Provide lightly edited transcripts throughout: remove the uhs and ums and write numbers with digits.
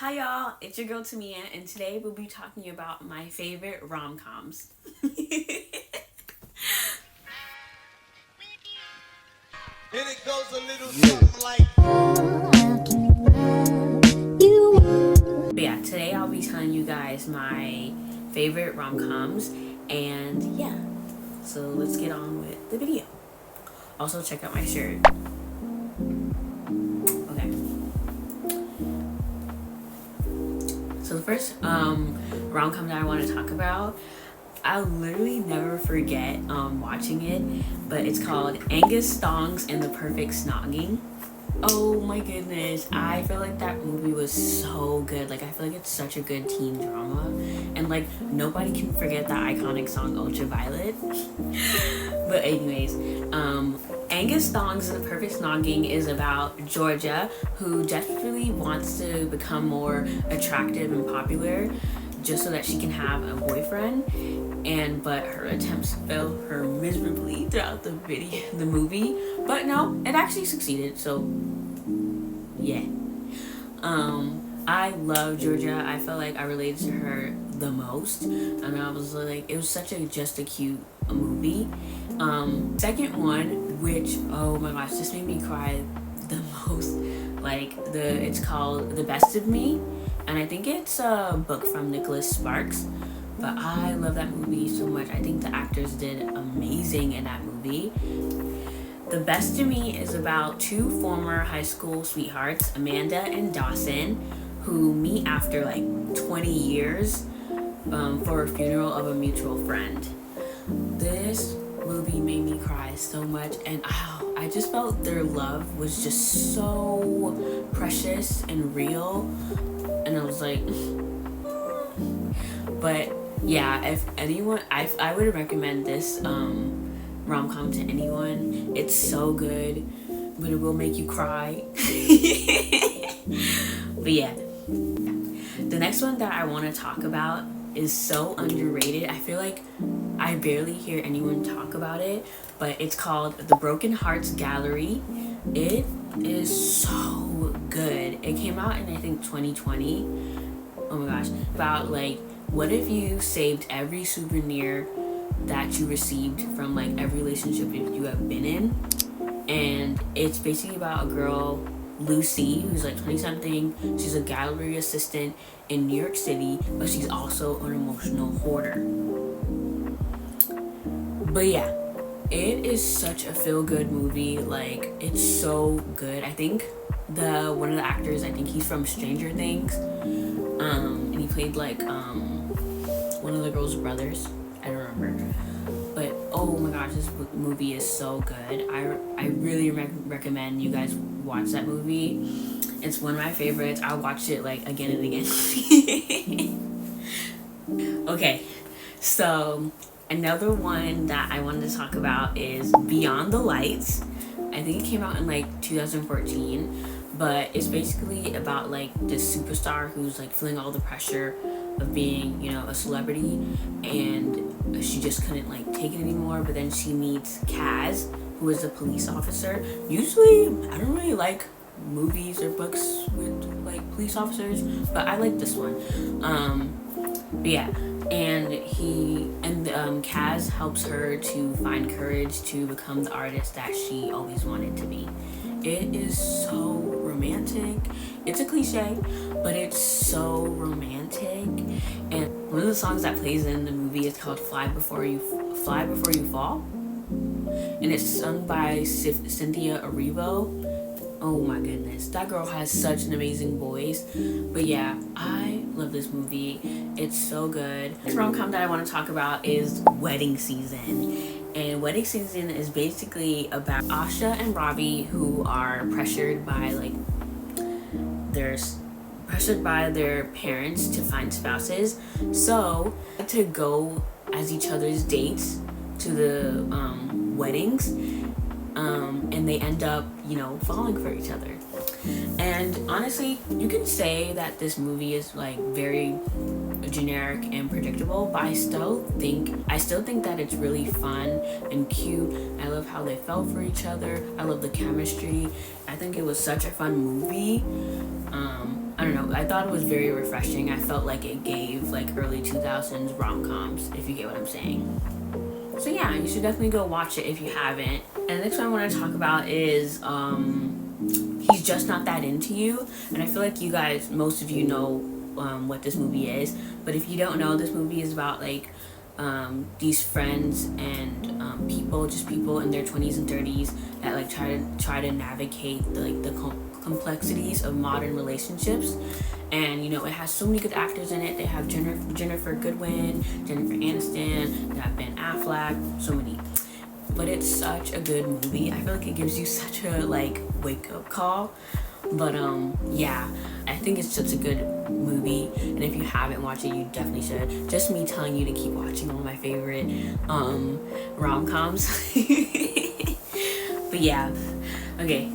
Hi y'all, it's your girl Tamia, and today we'll be talking about my favorite rom-coms. And it goes a little something like. But yeah, today I'll be telling you guys my favorite rom-coms, and yeah, so let's get on with the video. Also, check out my shirt. Okay. So the first rom-com that I want to talk about, I literally never forget watching it, but it's called Angus Thongs and the Perfect Snogging. Oh my goodness, I feel like that movie was so good. Like, I feel like it's such a good teen drama, and like nobody can forget the iconic song Ultraviolet. But anyways, Angus Thongs and the Perfect Snogging is about Georgia, who desperately wants to become more attractive and popular just so that she can have a boyfriend, and but her attempts fail her miserably throughout the movie. But no, it actually succeeded, so yeah. I love Georgia. I felt like I related to her the most, and I was like, it was such a just a cute movie. Second one, which, oh my gosh, this made me cry the most. Like, it's called The Best of Me, and I think it's a book from Nicholas Sparks. But I love that movie so much. I think the actors did amazing in that movie. The Best of Me is about two former high school sweethearts, Amanda and Dawson, who meet after like 20 years for a funeral of a mutual friend. This movie made me cry so much, and I just felt their love was just so precious and real, and I was like, but yeah, if anyone, I would recommend this rom-com to anyone. It's so good, but it will make you cry. But yeah, the next one that I want to talk about is so underrated. I feel like I barely hear anyone talk about it, but it's called The Broken Hearts Gallery. It is so good. It came out in, I think, 2020. Oh my gosh. About like, what if you saved every souvenir that you received from like every relationship you have been in? And it's basically about a girl, Lucy, who's like 20 something. She's a gallery assistant in New York City, but she's also an emotional hoarder. But yeah, it is such a feel-good movie. Like, it's so good. I think one of the actors, I think he's from Stranger Things, and he played like one of the girl's brothers. I don't remember, but oh my gosh, this movie is so good. I really recommend you guys watch that movie. It's one of my favorites. I'll watch it like again and again. Okay, so another one that I wanted to talk about is Beyond the Lights. I think it came out in like 2014, but it's basically about like this superstar who's like feeling all the pressure of being, you know, a celebrity, and she just couldn't like take it anymore. But then she meets Kaz, who is a police officer. Usually I don't really like movies or books with like police officers, but I like this one. But yeah, and Kaz helps her to find courage to become the artist that she always wanted to be. It is so romantic. It's a cliche, but it's so romantic. And one of the songs that plays in the movie is called Fly Before You Fall, and it's sung by Cynthia Erivo. Oh my goodness, that girl has such an amazing voice. But yeah, I love this movie. It's so good. The rom-com that I want to talk about is Wedding Season. And Wedding Season is basically about Asha and Robbie, who are pressured by their parents to find spouses. So to go as each other's dates to the weddings. And they end up, you know, falling for each other. And honestly, you can say that this movie is like very generic and predictable, but I still think that it's really fun and cute. I love how they fell for each other. I love the chemistry. I think it was such a fun movie. I don't know, I thought it was very refreshing. I felt like it gave like early 2000s rom-coms, if you get what I'm saying. So yeah, you should definitely go watch it if you haven't. And the next one I want to talk about is He's Just Not That Into You. And I feel like you guys, most of you know what this movie is. But if you don't know, this movie is about like these friends and people in their 20s and 30s that like try to navigate the complexities of modern relationships. And you know, it has so many good actors in it. They have Jennifer Goodwin, Jennifer Aniston, they have Ben Affleck, so many. But it's such a good movie. I feel like it gives you such a like wake up call. But yeah, I think it's such a good movie, and if you haven't watched it, you definitely should. Just me telling you to keep watching one of my favorite rom-coms. But yeah, okay.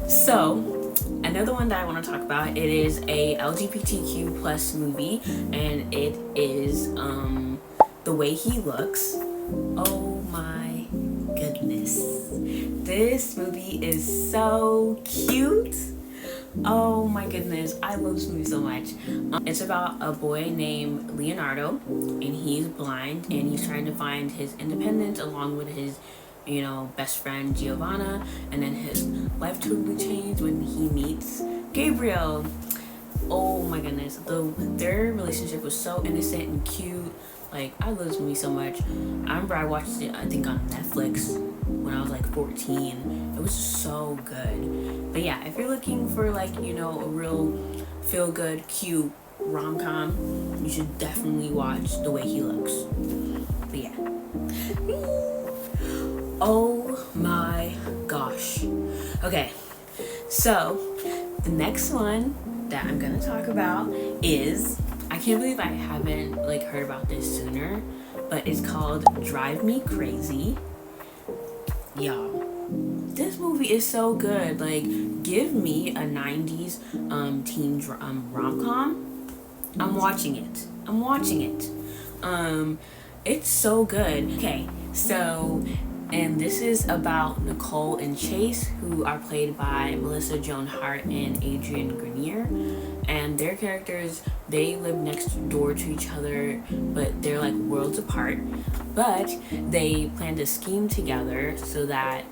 So another one that I want to talk about, it is a LGBTQ plus movie, and it is The Way He Looks. Oh my goodness, this movie is so cute. Oh my goodness, I love this movie so much. It's about a boy named Leonardo, and he's blind, and he's trying to find his independence along with his, you know, best friend Giovanna, and then his life totally changed when he meets Gabriel. Oh my goodness, their relationship was so innocent and cute. Like, I love this movie so much. I remember I watched it, I think, on Netflix when I was like 14. It was so good. But yeah, if you're looking for like, you know, a real feel good, cute rom-com, you should definitely watch The Way He Looks. But yeah. Oh my gosh. Okay, so the next one that I'm gonna talk about is, I can't believe I haven't like heard about this sooner, but it's called Drive Me Crazy. Y'all, this movie is so good. Like, give me a 90s teen rom-com. I'm watching it. It's so good. Okay, so, and this is about Nicole and Chase, who are played by Melissa Joan Hart and Adrian Grenier. And their characters, they live next door to each other, but they're like worlds apart. But they plan to scheme together so that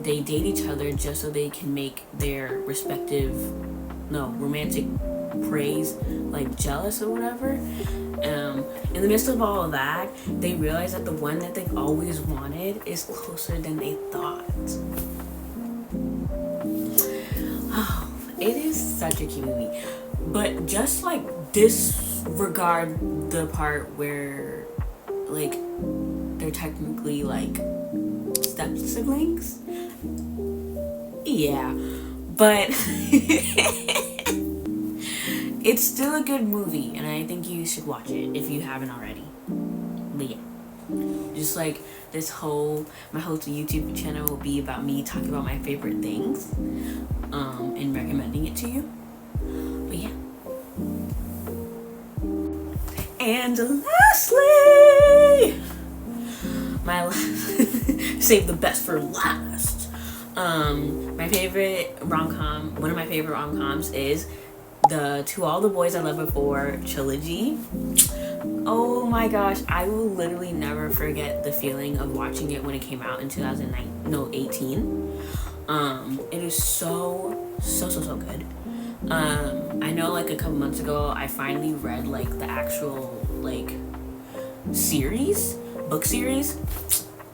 they date each other just so they can make their respective, romantic praise like jealous or whatever. In the midst of all of that, they realize that the one that they've always wanted is closer than they thought. Oh, it is such a cute movie. But just like disregard the part where like they're technically like step siblings. Yeah, but it's still a good movie, and I think you should watch it if you haven't already. But yeah, just like my whole YouTube channel will be about me talking about my favorite things, and recommending it to you. But yeah. And lastly, save the best for last. My favorite rom-com, one of my favorite rom-coms is the To All the Boys I Loved Before trilogy. Oh my gosh, I will literally never forget the feeling of watching it when it came out in 2018. It is so good. I know like a couple months ago I finally read like the actual like book series.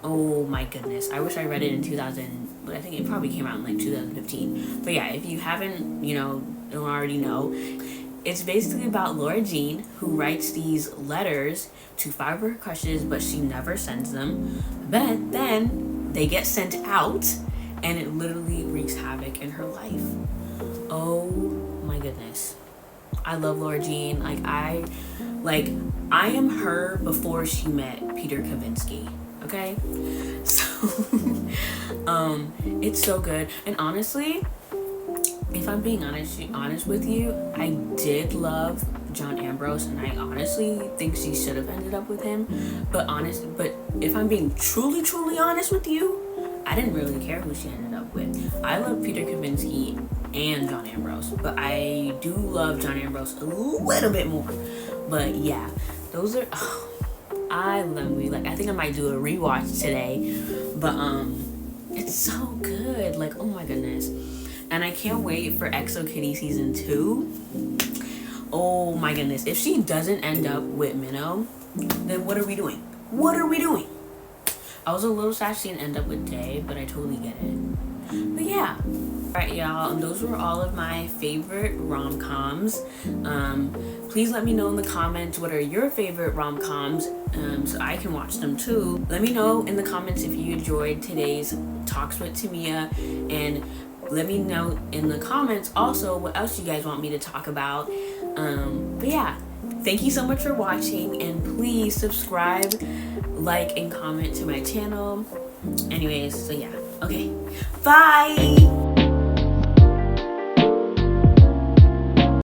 Oh my goodness, I wish I read it in 2000, but I think it probably came out in like 2015. But yeah, if you haven't, don't already know, it's basically about Laura Jean, who writes these letters to 5 of her crushes, but she never sends them. But then they get sent out, and it literally wreaks havoc in her life. Oh my goodness, I love Laura Jean. I am her before she met Peter Kavinsky. Okay, so it's so good. And honestly, if I'm being honest with you, I did love John Ambrose, and I honestly think she should have ended up with him. But if I'm being truly honest with you, I didn't really care who she ended up with. I love Peter Kavinsky and John Ambrose, but I do love John Ambrose a little bit more. But yeah, those are. Oh, I love the movie. Like, I think I might do a rewatch today, but it's so good. Like, oh my goodness. And I can't wait for Exo Kitty season 2. Oh my goodness. If she doesn't end up with Minnow, then what are we doing? What are we doing? I was a little sad she didn't end up with Day, but I totally get it. But yeah. Alright, y'all. And those were all of my favorite rom-coms. Please let me know in the comments what are your favorite rom-coms, so I can watch them too. Let me know in the comments if you enjoyed today's Talks with Tamia, and let me know in the comments also what else you guys want me to talk about. But yeah, thank you so much for watching, and please subscribe, like, and comment to my channel. Anyways, so yeah, okay, bye.